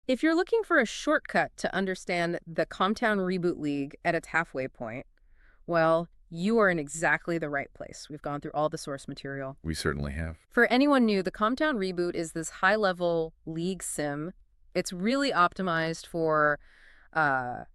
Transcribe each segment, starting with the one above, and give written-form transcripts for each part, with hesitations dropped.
If you're looking for a shortcut to understand the Comtown Reboot League at its halfway point, well, you are in exactly the right place. We've gone through all the source material. We certainly have. For anyone new, the Comtown Reboot is this high-level league sim. It's really optimized for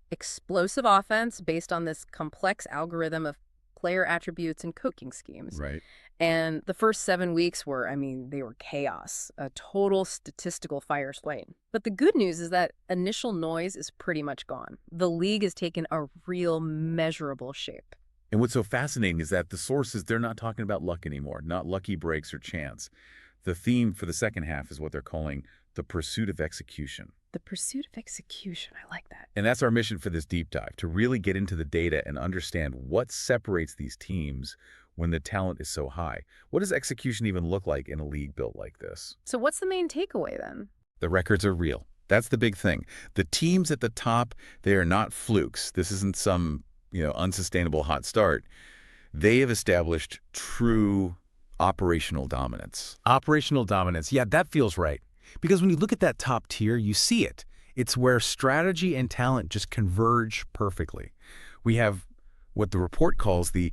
explosive offense based on this complex algorithm of player attributes and coaching schemes. Right. And the first 7 weeks were, I mean, they were chaos, a total statistical fire flame. But the good news is that initial noise is pretty much gone. The league has taken a real measurable shape. And what's so fascinating is that the sources, they're not talking about luck anymore, not lucky breaks or chance. The theme for the second half is what they're calling the pursuit of execution. The pursuit of execution, I like that. And that's our mission for this deep dive, to really get into the data and understand what separates these teams when the talent is so high. What does execution even look like in a league built like this? So what's the main takeaway then? The records are real. That's the big thing. The teams at the top, they are not flukes. This isn't some, unsustainable hot start. They have established true operational dominance. Operational dominance. Yeah, that feels right. Because when you look at that top tier, you see it. It's where strategy and talent just converge perfectly. We have what the report calls the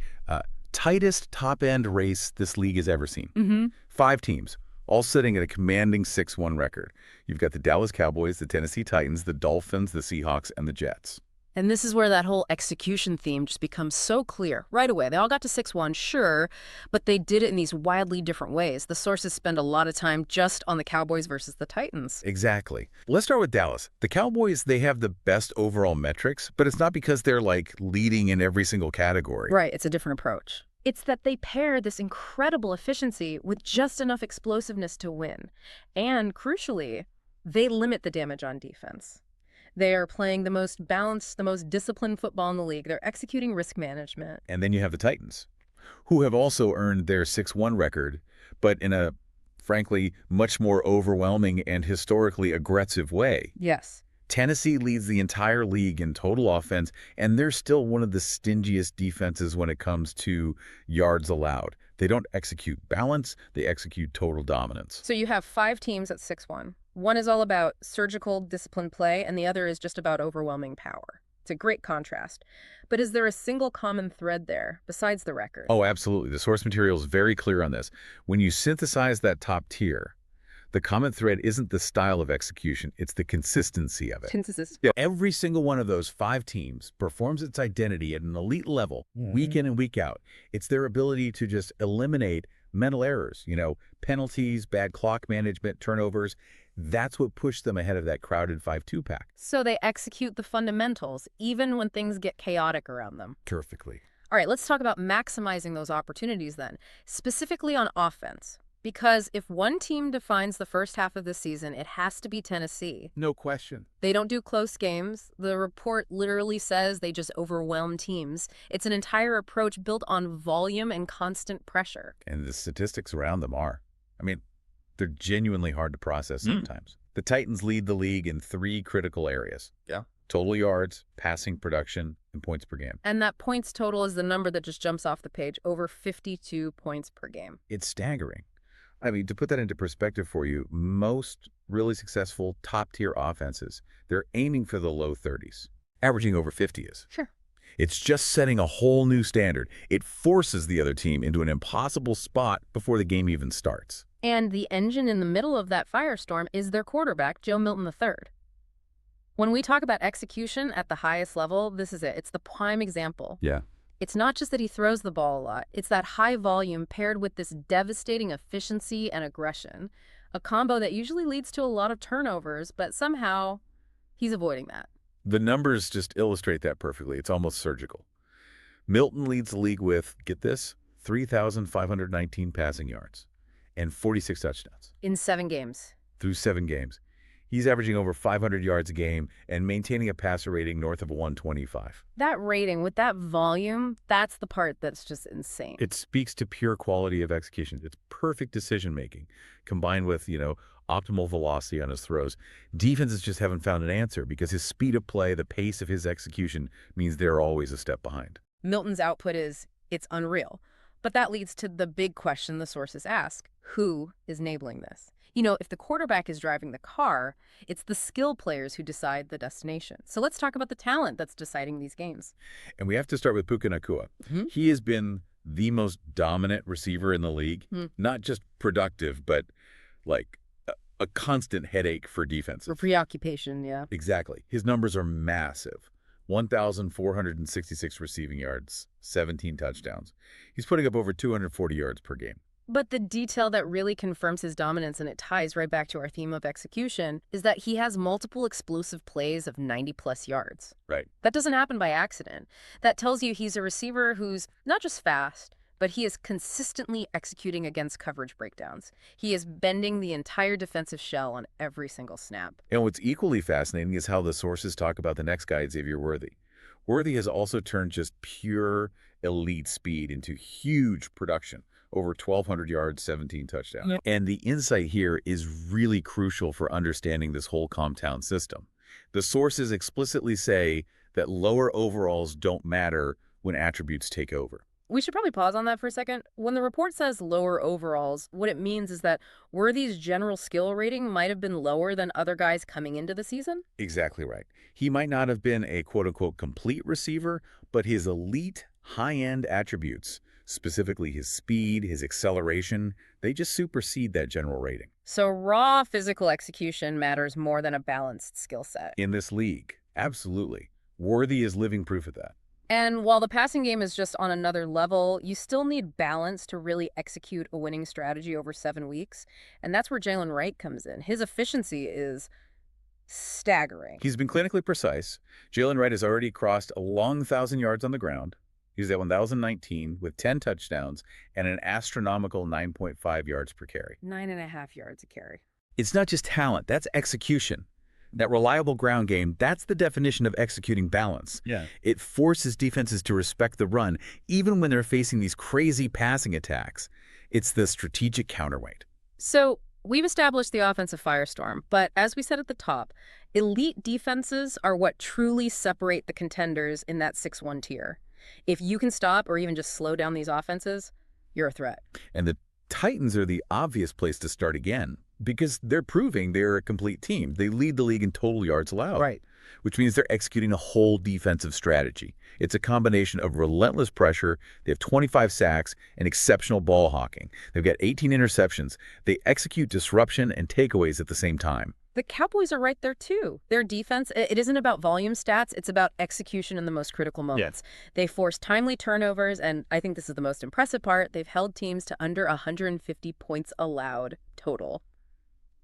tightest top-end race this league has ever seen. Mm-hmm. 5 teams, all sitting at a commanding 6-1 record. You've got the Dallas Cowboys, the Tennessee Titans, the Dolphins, the Seahawks, and the Jets. And this is where that whole execution theme just becomes so clear right away. They all got to 6-1, sure, but they did it in these wildly different ways. The sources spend a lot of time just on the Cowboys versus the Titans. Exactly. Let's start with Dallas. The Cowboys, they have the best overall metrics, but it's not because they're leading in every single category. Right, it's a different approach. It's that they pair this incredible efficiency with just enough explosiveness to win. And crucially, they limit the damage on defense. They are playing the most balanced, the most disciplined football in the league. They're executing risk management. And then you have the Titans, who have also earned their 6-1 record, but in a, frankly, much more overwhelming and historically aggressive way. Yes. Tennessee leads the entire league in total offense, and they're still one of the stingiest defenses when it comes to yards allowed. They don't execute balance, they execute total dominance. So you have 5 teams at 6-1. One is all about surgical, disciplined play, and the other is just about overwhelming power. It's a great contrast. But is there a single common thread there, besides the record? Oh, absolutely. The source material is very clear on this. When you synthesize that top tier, the common thread isn't the style of execution, it's the consistency of it. Consistency. Every single one of those 5 teams performs its identity at an elite level, week in and week out. It's their ability to just eliminate mental errors, penalties, bad clock management, turnovers. That's what pushed them ahead of that crowded 5-2 pack. So they execute the fundamentals, even when things get chaotic around them. Perfectly. All right, let's talk about maximizing those opportunities then, specifically on offense. Because if one team defines the first half of the season, it has to be Tennessee. No question. They don't do close games. The report literally says they just overwhelm teams. It's an entire approach built on volume and constant pressure. And the statistics around them are, they're genuinely hard to process sometimes. The Titans lead the league in 3 critical areas. Yeah. Total yards, passing production, and points per game. And that points total is the number that just jumps off the page, over 52 points per game. It's staggering. To put that into perspective for you, most really successful top-tier offenses, they're aiming for the low 30s. Averaging over 50 is. Sure. It's just setting a whole new standard. It forces the other team into an impossible spot before the game even starts. And the engine in the middle of that firestorm is their quarterback, Joe Milton III. When we talk about execution at the highest level, this is it. It's the prime example. Yeah. It's not just that he throws the ball a lot. It's that high volume paired with this devastating efficiency and aggression, a combo that usually leads to a lot of turnovers, but somehow he's avoiding that. The numbers just illustrate that perfectly. It's almost surgical. Milton leads the league with, get this, 3,519 passing yards and 46 touchdowns. In 7 games. Through 7 games. He's averaging over 500 yards a game and maintaining a passer rating north of 125. That rating with that volume, that's the part that's just insane. It speaks to pure quality of execution. It's perfect decision-making combined with, optimal velocity on his throws. Defenses just haven't found an answer because his speed of play, the pace of his execution means they're always a step behind. Milton's output it's unreal. But that leads to the big question the sources ask. Who is enabling this? If the quarterback is driving the car, it's the skill players who decide the destination. So let's talk about the talent that's deciding these games. And we have to start with Puka Nacua. He has been the most dominant receiver in the league, not just productive, but like a constant headache for defenses. For preoccupation, yeah. Exactly. His numbers are massive. 1,466 receiving yards, 17 touchdowns. He's putting up over 240 yards per game. But the detail that really confirms his dominance, and it ties right back to our theme of execution, is that he has multiple explosive plays of 90-plus yards. Right. That doesn't happen by accident. That tells you he's a receiver who's not just fast, but he is consistently executing against coverage breakdowns. He is bending the entire defensive shell on every single snap. And what's equally fascinating is how the sources talk about the next guy, Xavier Worthy. Worthy has also turned just pure elite speed into huge production. Over 1,200 yards, 17 touchdowns. Yep. And the insight here is really crucial for understanding this whole compound system. The sources explicitly say that lower overalls don't matter when attributes take over. We should probably pause on that for a second. When the report says lower overalls, what it means is that Worthy's general skill rating might have been lower than other guys coming into the season? Exactly right. He might not have been a quote-unquote complete receiver, but his elite high-end attributes, specifically his speed, his acceleration, they just supersede that general rating. So raw physical execution matters more than a balanced skill set. In this league, absolutely. Worthy is living proof of that. And while the passing game is just on another level, you still need balance to really execute a winning strategy over 7 weeks. And that's where Jaylen Wright comes in. His efficiency is staggering. He's been clinically precise. Jaylen Wright has already crossed a long 1,000 yards on the ground. He's at 1,019 with 10 touchdowns and an astronomical 9.5 yards per carry. 9.5 yards a carry. It's not just talent, that's execution. That reliable ground game, that's the definition of executing balance. Yeah. It forces defenses to respect the run, even when they're facing these crazy passing attacks. It's the strategic counterweight. So we've established the offensive firestorm, but as we said at the top, elite defenses are what truly separate the contenders in that 6-1 tier. If you can stop or even just slow down these offenses, you're a threat. And the Titans are the obvious place to start again, because they're proving they're a complete team. They lead the league in total yards allowed. Right. Which means they're executing a whole defensive strategy. It's a combination of relentless pressure. They have 25 sacks and exceptional ball hawking. They've got 18 interceptions. They execute disruption and takeaways at the same time. The Cowboys are right there, too. Their defense, it isn't about volume stats. It's about execution in the most critical moments. Yeah. They force timely turnovers, and I think this is the most impressive part. They've held teams to under 150 points allowed total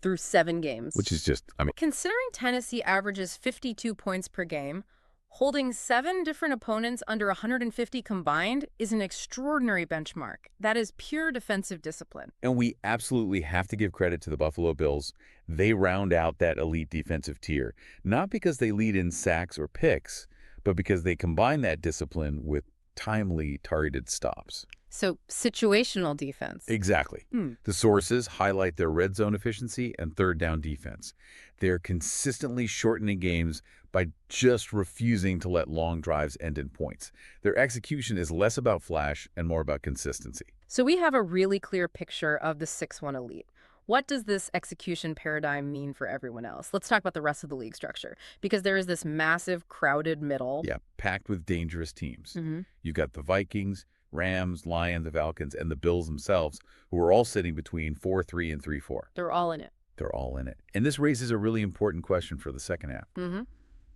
through 7 games. Which is just, Considering Tennessee averages 52 points per game, holding 7 different opponents under 150 combined is an extraordinary benchmark. That is pure defensive discipline. And we absolutely have to give credit to the Buffalo Bills. They round out that elite defensive tier, not because they lead in sacks or picks, but because they combine that discipline with timely targeted stops. So situational defense. Exactly. The sources highlight their red zone efficiency and third down defense. They're consistently shortening games by just refusing to let long drives end in points. Their execution is less about flash and more about consistency. So we have a really clear picture of the 6-1 elite. What does this execution paradigm mean for everyone else? Let's talk about the rest of the league structure, because there is this massive crowded middle. Yeah, packed with dangerous teams. You've got the Vikings, Rams, Lions, the Falcons, and the Bills themselves, who are all sitting between 4-3 and 3-4. They're all in it. They're all in it. And this raises a really important question for the second half.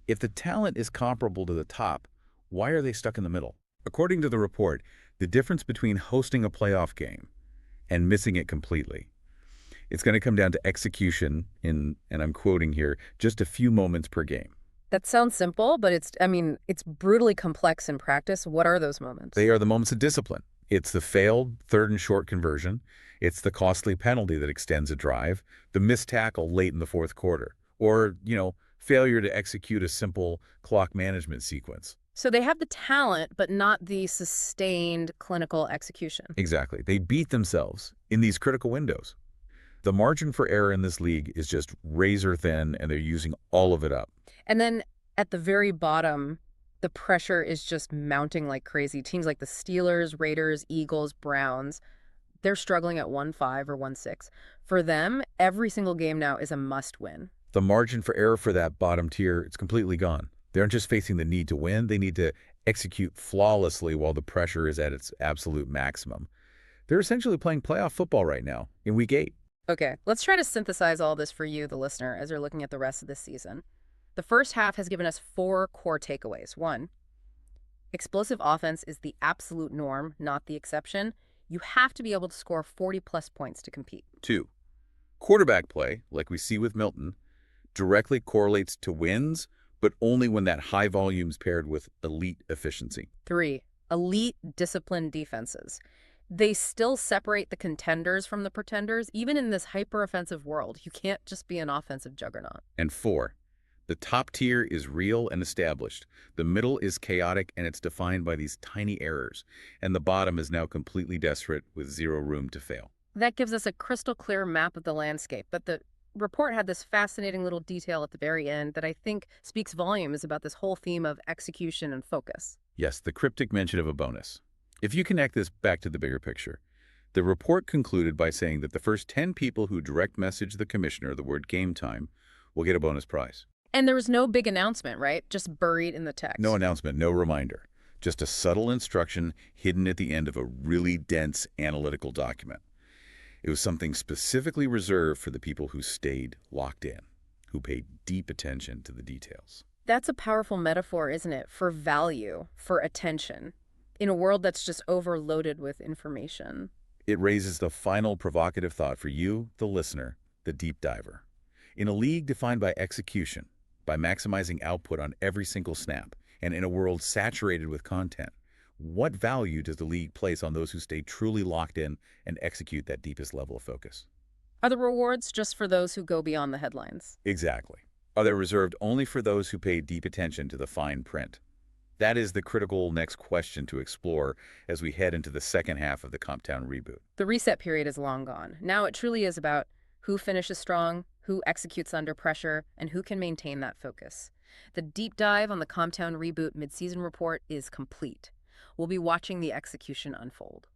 If the talent is comparable to the top, why are they stuck in the middle? According to the report, the difference between hosting a playoff game and missing it completely, it's going to come down to execution in, and I'm quoting here, just a few moments per game. That sounds simple, but it's brutally complex in practice. What are those moments? They are the moments of discipline. It's the failed third and short conversion. It's the costly penalty that extends a drive, the missed tackle late in the fourth quarter, or, failure to execute a simple clock management sequence. So they have the talent, but not the sustained clinical execution. Exactly. They beat themselves in these critical windows. The margin for error in this league is just razor thin, and they're using all of it up. And then at the very bottom, the pressure is just mounting like crazy. Teams like the Steelers, Raiders, Eagles, Browns, They're struggling at 1-5 or 1-6. For them, every single game now is a must-win. The margin for error for that bottom tier, it's completely gone. They aren't just facing the need to win, they need to execute flawlessly while the pressure is at its absolute maximum. They're essentially playing playoff football right now, in Week 8. Okay, let's try to synthesize all this for you, the listener, as you're looking at the rest of this season. The first half has given us 4 core takeaways. 1, explosive offense is the absolute norm, not the exception. You have to be able to score 40-plus points to compete. 2, quarterback play, like we see with Milton, directly correlates to wins, but only when that high volume is paired with elite efficiency. 3, elite disciplined defenses. They still separate the contenders from the pretenders, even in this hyper-offensive world. You can't just be an offensive juggernaut. And 4, the top tier is real and established. The middle is chaotic and it's defined by these tiny errors. And the bottom is now completely desperate with zero room to fail. That gives us a crystal clear map of the landscape, but the report had this fascinating little detail at the very end that I think speaks volumes about this whole theme of execution and focus. Yes, the cryptic mention of a bonus. If you connect this back to the bigger picture, the report concluded by saying that the first 10 people who direct message the commissioner the word game time will get a bonus prize. And there was no big announcement, right? Just buried in the text. No announcement, no reminder. Just a subtle instruction hidden at the end of a really dense analytical document. It was something specifically reserved for the people who stayed locked in, who paid deep attention to the details. That's a powerful metaphor, isn't it? For value, for attention, in a world that's just overloaded with information. It raises the final provocative thought for you, the listener, the deep diver. In a league defined by execution, by maximizing output on every single snap, and in a world saturated with content, what value does the league place on those who stay truly locked in and execute that deepest level of focus? Are the rewards just for those who go beyond the headlines? Exactly. Are they reserved only for those who pay deep attention to the fine print? That is the critical next question to explore as we head into the second half of the Comptown reboot. The reset period is long gone. Now it truly is about who finishes strong, who executes under pressure, and who can maintain that focus. The deep dive on the Comptown reboot mid-season report is complete. We'll be watching the execution unfold.